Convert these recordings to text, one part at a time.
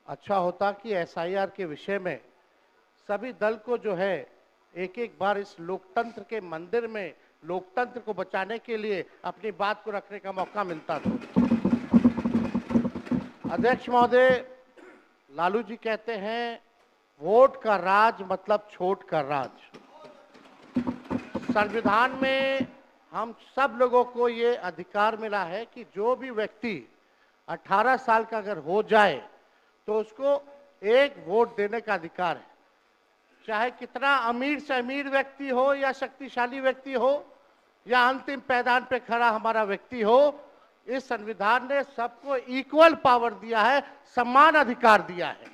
अच्छा होता कि एसआईआर के विषय में सभी दल को जो है एक एक बार इस लोकतंत्र के मंदिर में लोकतंत्र को बचाने के लिए अपनी बात को रखने का मौका मिलता था। अध्यक्ष महोदय, लालू जी कहते हैं वोट का राज मतलब छोट का राज। संविधान में हम सब लोगों को ये अधिकार मिला है कि जो भी व्यक्ति 18 साल का अगर हो जाए तो उसको एक वोट देने का अधिकार है, चाहे कितना अमीर से अमीर व्यक्ति हो या शक्तिशाली व्यक्ति हो या अंतिम पैदान पे खड़ा हमारा व्यक्ति हो। इस संविधान ने सबको इक्वल पावर दिया है, समान अधिकार दिया है।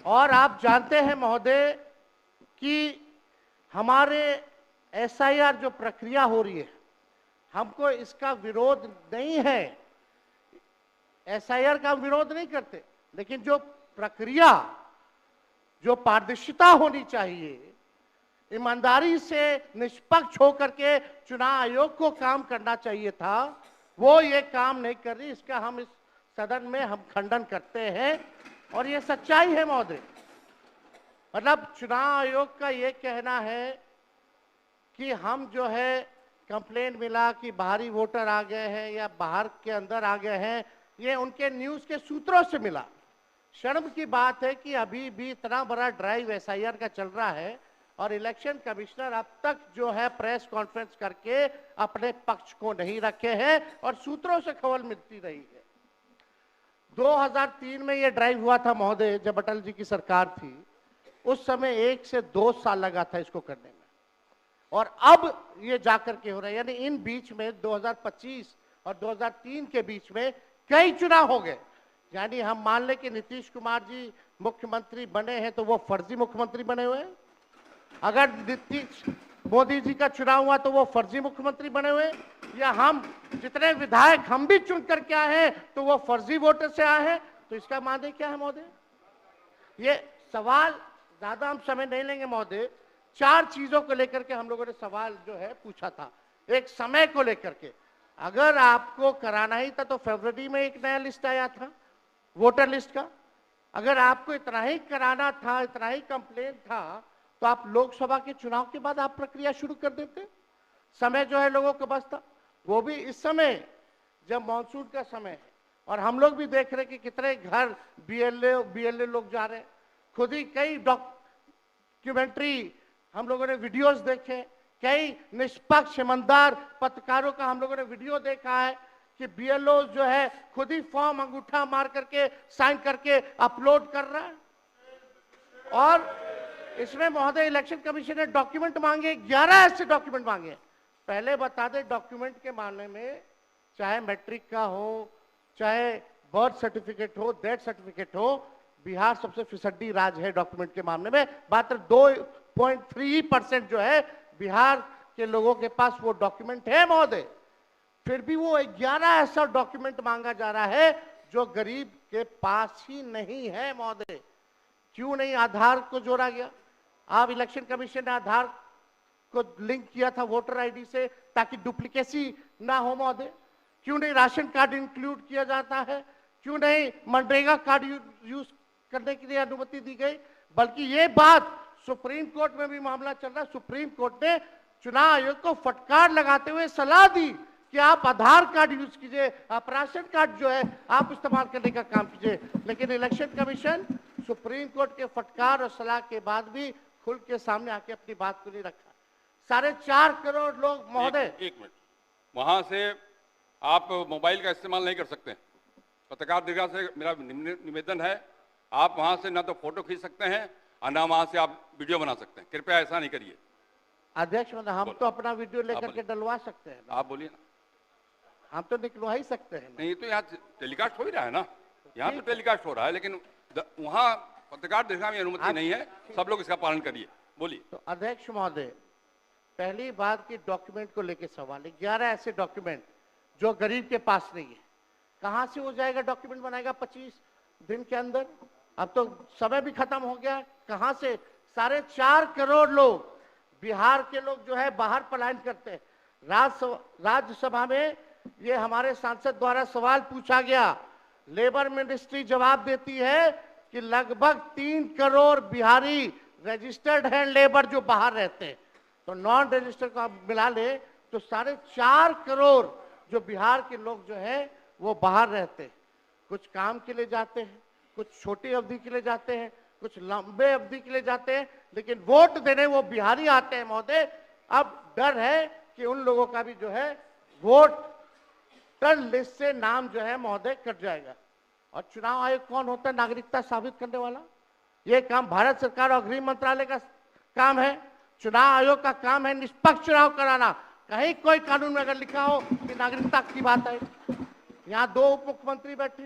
और आप जानते हैं महोदय कि हमारे एसआईआर जो प्रक्रिया हो रही है, हमको इसका विरोध नहीं है, एसआईआर का विरोध नहीं करते, लेकिन जो प्रक्रिया, जो पारदर्शिता होनी चाहिए, ईमानदारी से निष्पक्ष होकर के चुनाव आयोग को काम करना चाहिए था, वो ये काम नहीं कर रही। इसका हम इस सदन में हम खंडन करते हैं और ये सच्चाई है महोदय। मतलब चुनाव आयोग का ये कहना है कि हम जो है कंप्लेंट मिला कि बाहरी वोटर आ गए हैं या बाहर के अंदर आ गए हैं, ये उनके न्यूज के सूत्रों से मिला। शर्म की बात है कि अभी भी इतना बड़ा ड्राइव एसआईआर का चल रहा है और इलेक्शन कमिश्नर अब तक जो है प्रेस कॉन्फ्रेंस करके अपने पक्ष को नहीं रखे हैं और सूत्रों से खबर मिलती रही है। 2003 में ये ड्राइव हुआ था महोदय, जब अटल जी की सरकार थी, उस समय 1 से 2 साल लगा था इसको करने में, और अब ये जाकर के हो रहा है। यानी इन बीच में 2025 और 2003 के बीच में कई चुनाव हो गए। यानी हम मान लें कि नीतीश कुमार जी मुख्यमंत्री बने हैं तो वो फर्जी मुख्यमंत्री बने हुए हैं, अगर नीतीश मोदी जी का चुनाव हुआ तो वो फर्जी मुख्यमंत्री बने हुए, या हम जितने विधायक हम भी चुन करके आए हैं तो वो फर्जी वोटर से आए हैं। तो इसका माने क्या है महोदय? ये सवाल ज्यादा हम समय नहीं लेंगे महोदय। 4 चीजों को लेकर के हम लोगों ने सवाल जो है पूछा था। एक, समय को लेकर के, अगर आपको कराना ही था तो फरवरी में एक नया लिस्ट आया था वोटर लिस्ट का। अगर आपको इतना ही कराना था, इतना ही कंप्लेंट था, तो आप लोकसभा के चुनाव के बाद आप प्रक्रिया शुरू कर देते। समय जो है लोगों को बचता, वो भी इस समय जब मानसून का समय है और हम लोग भी देख रहे हैं कि कितने घर बीएलए लोग जा रहे हैं। खुद ही कई डॉक्यूमेंट्री हम लोगों ने वीडियोस देखे, कई निष्पक्ष ईमानदार पत्रकारों का हम लोगों ने वीडियो देखा है कि बीएलओ जो है खुद ही फॉर्म अंगूठा मार करके साइन करके अपलोड कर रहा है। और इसमें महोदय इलेक्शन कमीशन ने डॉक्यूमेंट मांगे, 11 ऐसे डॉक्यूमेंट मांगे। पहले बता दें, डॉक्यूमेंट के मामले में चाहे मैट्रिक का हो, चाहे बर्थ सर्टिफिकेट हो, डेथ सर्टिफिकेट हो, बिहार सबसे फिसड्डी राज्य है डॉक्यूमेंट के मामले में। मात्र 2.3% जो है बिहार के लोगों के पास वो डॉक्यूमेंट है महोदय। फिर भी वो 11 ऐसा डॉक्यूमेंट मांगा जा रहा है जो गरीब के पास ही नहीं है महोदय। क्यों नहीं आधार को जोड़ा गया? आप इलेक्शन कमीशन ने आधार को लिंक किया था वोटर आईडी से ताकि डुप्लीकेसी ना हो महोदय। क्यों नहीं राशन कार्ड इंक्लूड किया जाता है? क्यों नहीं मनरेगा कार्ड यूज करने के लिए अनुमति दी गई? बल्कि ये बात सुप्रीम कोर्ट में भी मामला चल रहा है। सुप्रीम कोर्ट ने चुनाव आयोग को फटकार लगाते हुए सलाह दी कि आप आधार कार्ड यूज कीजिए, आप राशन कार्ड जो है आप इस्तेमाल करने का काम कीजिए। लेकिन इलेक्शन कमीशन सुप्रीम कोर्ट के फटकार और सलाह के बाद भी खुल के सामने आके अपनी बात को नहीं रखा। 4.5 करोड़ लोग महोदय। एक मिनट, वहां से आप मोबाइल का इस्तेमाल नहीं कर सकते। पत्रकार दीर्घा से मेरा निवेदन है, आप वहां से ना तो फोटो खींच सकते हैं और ना वहां से आप वीडियो बना सकते हैं। कृपया ऐसा नहीं करिए। अध्यक्ष महोदय, हम तो अपना वीडियो लेकर के डलवा सकते हैं। आप बोलिए ना। हम तो निकलवा ही सकते हैं। नहीं, तो यहाँ टेलीकास्ट हो ही रहा है ना, यहाँ तो टेलीकास्ट हो रहा है, लेकिन वहां पत्रकार दीर्घा में अनुमति नहीं है। सब लोग इसका पालन करिए। बोलिए। तो अध्यक्ष महोदय, पहली बात की डॉक्यूमेंट को लेकर सवाल है। 11 ऐसे डॉक्यूमेंट जो गरीब के पास नहीं है, कहां से हो जाएगा? डॉक्यूमेंट बनाएगा 25 दिन के अंदर? अब तो समय भी खत्म हो गया। कहां से? 4.5 करोड़ लोग बिहार के लोग जो है बाहर पलायन करते हैं। राज्यसभा में ये हमारे सांसद द्वारा सवाल पूछा गया लेबर मिनिस्ट्री जवाब देती है कि लगभग 3 करोड़ बिहारी रजिस्टर्ड हैं लेबर जो बाहर रहते हैं, तो नॉन रजिस्टर्ड को आप मिला ले तो 4.5 करोड़ जो बिहार के लोग जो हैं वो बाहर रहते हैं। कुछ काम के लिए जाते हैं, कुछ छोटी अवधि के लिए जाते हैं, कुछ लंबे अवधि के लिए जाते हैं, लेकिन वोट देने वो बिहारी आते हैं महोदय। अब डर है कि उन लोगों का भी जो है वोटर लिस्ट से नाम जो है महोदय कट जाएगा। और चुनाव आयोग कौन होता है नागरिकता साबित करने वाला? ये काम भारत सरकार और गृह मंत्रालय का काम है। चुनाव आयोग का काम है निष्पक्ष चुनाव कराना। कहीं कोई कानून में अगर लिखा हो कि नागरिकता की बात है। यहाँ 2 उप मुख्यमंत्री बैठे,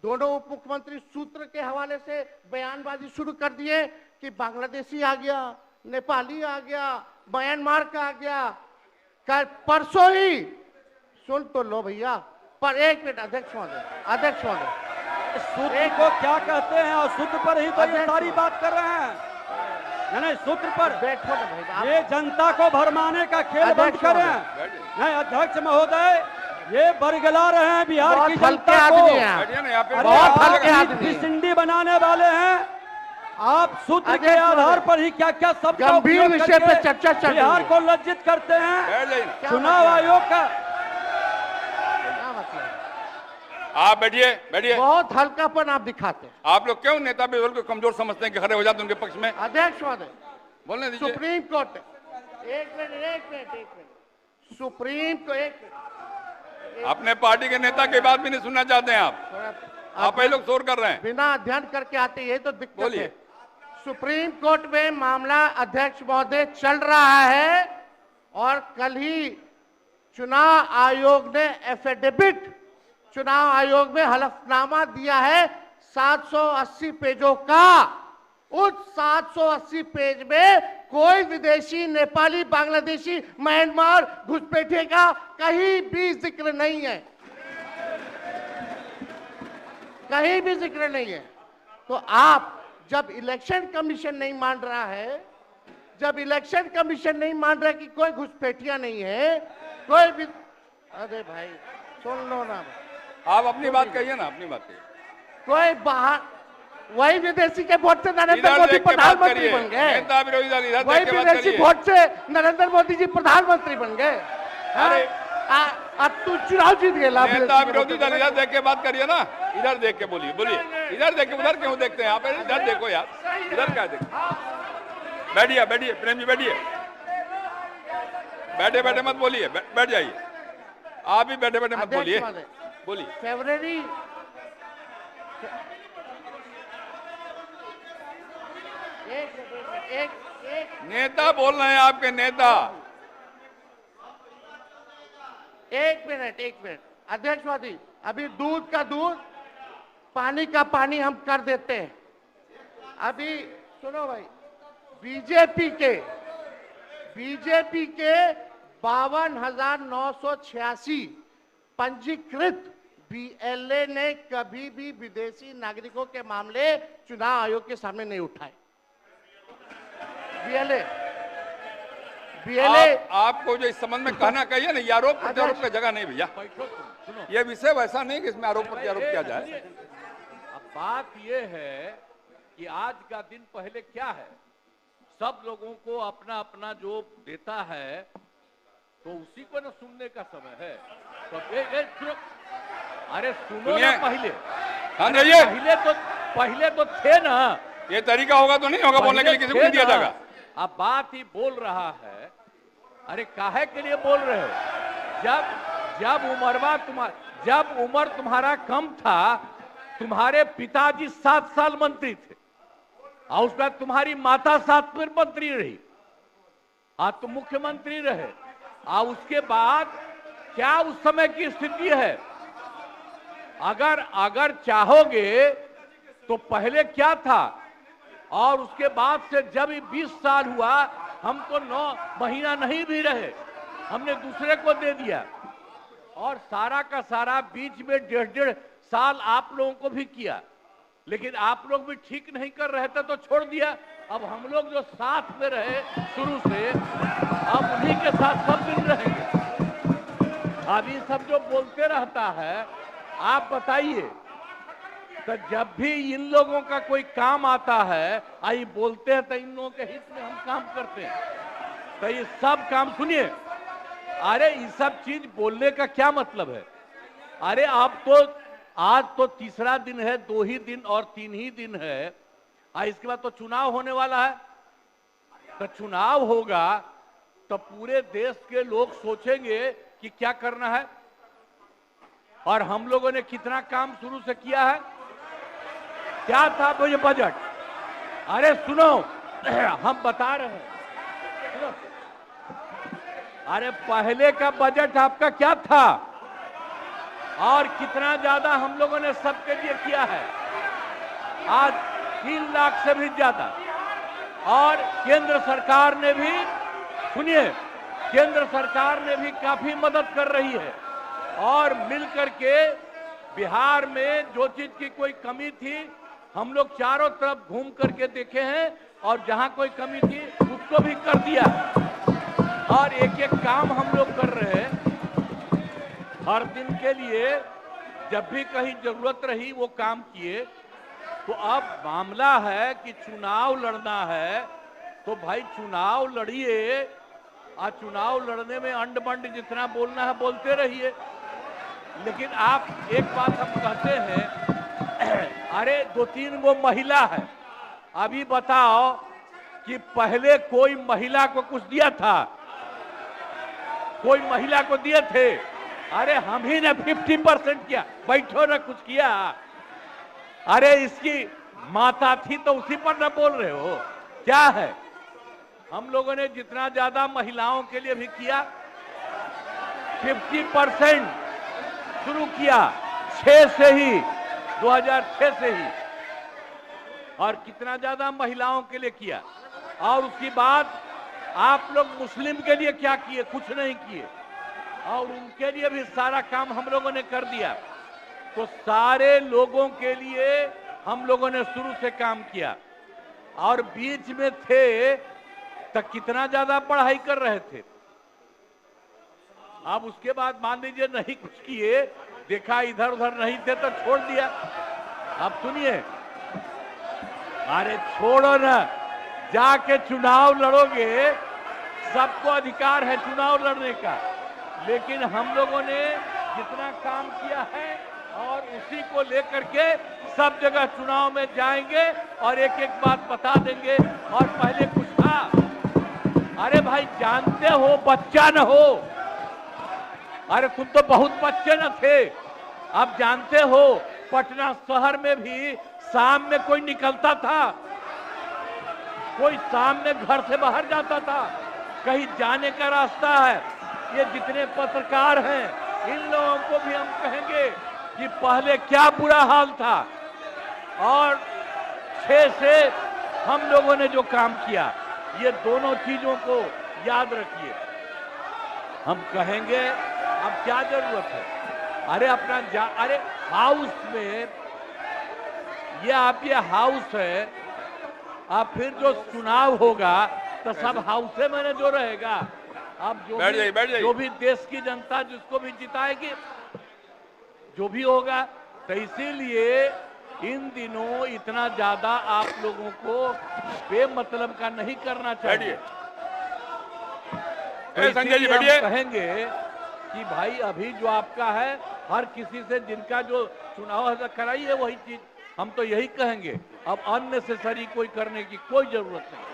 दोनों उप मुख्यमंत्री सूत्र के हवाले से बयानबाजी शुरू कर दिए कि बांग्लादेशी आ गया, नेपाली आ गया, म्यांमार का आ गया। कल परसों ही सुन तो लो भैया, पर एक मिनट अध्यक्ष महोदय, सूत्र को क्या कहते हैं और सूत्र पर ही तो ये सारी बात कर रहे हैं। नहीं, सूत्र पर बैठो ना भाई, ये जनता को भरमाने का खेल बंद करें। नहीं अध्यक्ष महोदय, ये बरगला रहे हैं बिहार की जनता को। बहुत हल्के आदमी सिंडी बनाने वाले हैं। आप सूत्र के आधार पर ही क्या क्या सब गंभीर विषय पे चर्चा चल रही है। बिहार को लज्जित करते हैं। चुनाव आयोग का आप बैठिए। बहुत हल्कापन आप दिखाते हैं। आप लोग क्यों नेता बिल्कुल को कमजोर समझते हैं कि खड़े हो जाते हैं उनके पक्ष में? अध्यक्ष महोदय, बोलने दीजिए। सुप्रीम कोर्ट, एक मिनट, सुप्रीम को एक मिनट, अपने पार्टी के नेता की बात भी नहीं सुनना चाहते हैं आप ही लोग शोर कर रहे हैं। बिना अध्ययन करके आते, ये तो दिक्कत बोलिए। है। सुप्रीम कोर्ट में मामला अध्यक्ष महोदय चल रहा है और कल ही चुनाव आयोग ने एफिडेविट, चुनाव आयोग में हलफनामा दिया है 780 पेजों का। उस 780 पेज में कोई विदेशी, नेपाली, बांग्लादेशी, म्यांमार घुसपैठे का कहीं भी जिक्र नहीं है, कहीं भी जिक्र नहीं है। तो आप जब इलेक्शन कमीशन नहीं मान रहा है, जब इलेक्शन कमीशन नहीं मान रहा कि कोई घुसपैठिया नहीं है, कोई भी, अरे भाई सुन लो ना, आप अपनी बात कहिए ना, अपनी बात कहिए। कोई बाहर, वही विदेशी के वोट से नरेंद्र मोदी प्रधानमंत्री बन गए। नेता विरोधी दल इधर वही देख के बात विदेशी करिए। वोट से नरेंद्र मोदी जी प्रधानमंत्री बन गए। अरे अब तू चुनाव जीत गए। नेता विरोधी दल इधर देख के बात करिए ना, इधर देख के बोलिए। इधर देख के, उधर क्यों देखते हैं आप? इधर देखो यार, इधर क्या देखो। बैठिए प्रेम जी, बैठे मत बोलिए, बैठ जाइए। आप भी बैठे मत बोलिए। फरवरी एक नेता बोल रहे हैं, आपके नेता। एक मिनट अध्यक्ष महोदय, अभी दूध का दूध, पानी का पानी हम कर देते हैं। अभी सुनो भाई, बीजेपी के 52,986 पंजीकृत बीएलए ने कभी भी विदेशी नागरिकों के मामले चुनाव आयोग के सामने नहीं उठाए। बीएलए आपको जो इस संबंध में कहना कहिए ना, ये आरोप प्रत्यारोप का जगह नहीं भैया। ये विषय वैसा नहीं कि इसमें आरोप प्रत्यारोप किया जाए। अब बात ये है कि आज का दिन पहले क्या है, सब लोगों को अपना अपना जो देता है तो उसी को ना सुनने का समय है। तो अरे सुनो ना पहले। हाँ जाइए। पहले तो थे ना। ये तरीका होगा तो नहीं होगा बोलने के लिए, किसी को नहीं दिया जाएगा। अब बात ही बोल रहा है। अरे काहे के लिए बोल रहे हो? जब उम्र तुम्हारा कम था, तुम्हारे पिताजी 7 साल मंत्री थे और उसके बाद तुम्हारी माता 7 फिर मंत्री रही, आज तुम मुख्यमंत्री रहे। और उसके बाद क्या उस समय की स्थिति है? अगर चाहोगे तो पहले क्या था और उसके बाद से जब 20 साल हुआ, हम तो 9 महीना नहीं भी रहे, हमने दूसरे को दे दिया। और सारा का सारा बीच में 1.5 साल आप लोगों को भी किया, लेकिन आप लोग भी ठीक नहीं कर रहे थे तो छोड़ दिया। अब हम लोग जो साथ में रहे शुरू से, अब उन्हीं के साथ सब दिन रहेंगे। अब ये सब जो बोलते रहता है, आप बताइए तो जब भी इन लोगों का कोई काम आता है, आई बोलते हैं तो इन लोगों के हित में हम काम करते हैं। तो ये सब काम सुनिए, अरे ये सब चीज बोलने का क्या मतलब है? अरे आप तो आज तो तीसरा दिन है, 2 ही दिन और 3 ही दिन है, इसके बाद तो चुनाव होने वाला है। तो चुनाव होगा तो पूरे देश के लोग सोचेंगे कि क्या करना है, और हम लोगों ने कितना काम शुरू से किया है। क्या था वो ये बजट? अरे सुनो, हम बता रहे हैं, सुनो। अरे पहले का बजट आपका क्या था और कितना ज्यादा हम लोगों ने सबके लिए किया है? आज 3 लाख से भी ज्यादा। और केंद्र सरकार ने भी, सुनिए, केंद्र सरकार ने भी काफी मदद कर रही है, और मिलकर के बिहार में जो चीज की कोई कमी थी हम लोग चारों तरफ घूम करके देखे हैं, और जहां कोई कमी थी उसको भी कर दिया, और एक एक काम हम लोग कर रहे हैं हर दिन के लिए। जब भी कहीं जरूरत रही वो काम किए। तो अब मामला है कि चुनाव लड़ना है, तो भाई चुनाव लड़िए, और चुनाव लड़ने में अंड बंड जितना बोलना है बोलते रहिए। लेकिन आप एक बात हम कहते हैं, अरे 2-3 वो महिला है, अभी बताओ कि पहले कोई महिला को कुछ दिया था? कोई महिला को दिए थे? अरे हम ही ने 50% किया, बैठो ना कुछ किया। अरे इसकी माता थी तो उसी पर ना बोल रहे हो? क्या है? हम लोगों ने जितना ज्यादा महिलाओं के लिए भी किया, 50% शुरू किया 6 से ही, 2006 से ही, और कितना ज्यादा महिलाओं के लिए किया। और उसके बाद आप लोग मुस्लिम के लिए क्या किए? कुछ नहीं किए, और उनके लिए भी सारा काम हम लोगों ने कर दिया। तो सारे लोगों के लिए हम लोगों ने शुरू से काम किया, और बीच में थे तो कितना ज्यादा पढ़ाई कर रहे थे। अब उसके बाद मान लीजिए नहीं कुछ किए, देखा इधर उधर नहीं थे तो छोड़ दिया। अब सुनिए, अरे छोड़ो ना, जाके चुनाव लड़ोगे, सबको अधिकार है चुनाव लड़ने का। लेकिन हम लोगों ने जितना काम किया है, और उसी को लेकर के सब जगह चुनाव में जाएंगे और एक एक बात बता देंगे। और पहले कुछ था, अरे भाई जानते हो बच्चा न हो, अरे तुम तो बहुत बच्चे न थे। अब जानते हो पटना शहर में भी शाम में कोई निकलता था? कोई शाम में घर से बाहर जाता था? कहीं जाने का रास्ता है? ये जितने पत्रकार हैं इन लोगों को भी हम कहेंगे कि पहले क्या बुरा हाल था, और 6 से हम लोगों ने जो काम किया, ये दोनों चीजों को याद रखिए। हम कहेंगे अब क्या जरूरत है? अरे अपना अरे हाउस में ये हाउस है, अब फिर जो चुनाव होगा तो सब हाउस में जो रहेगा। अब जो भी देश की जनता जिसको भी जिताएगी, जो भी होगा। तो इसीलिए इन दिनों इतना ज्यादा आप लोगों को बेमतलब का नहीं करना चाहिए। तो संजय जी हम कहेंगे कि भाई अभी जो आपका है, हर किसी से जिनका जो चुनाव कराइए वही चीज, हम तो यही कहेंगे। अब अननेसेसरी कोई करने की कोई जरूरत नहीं।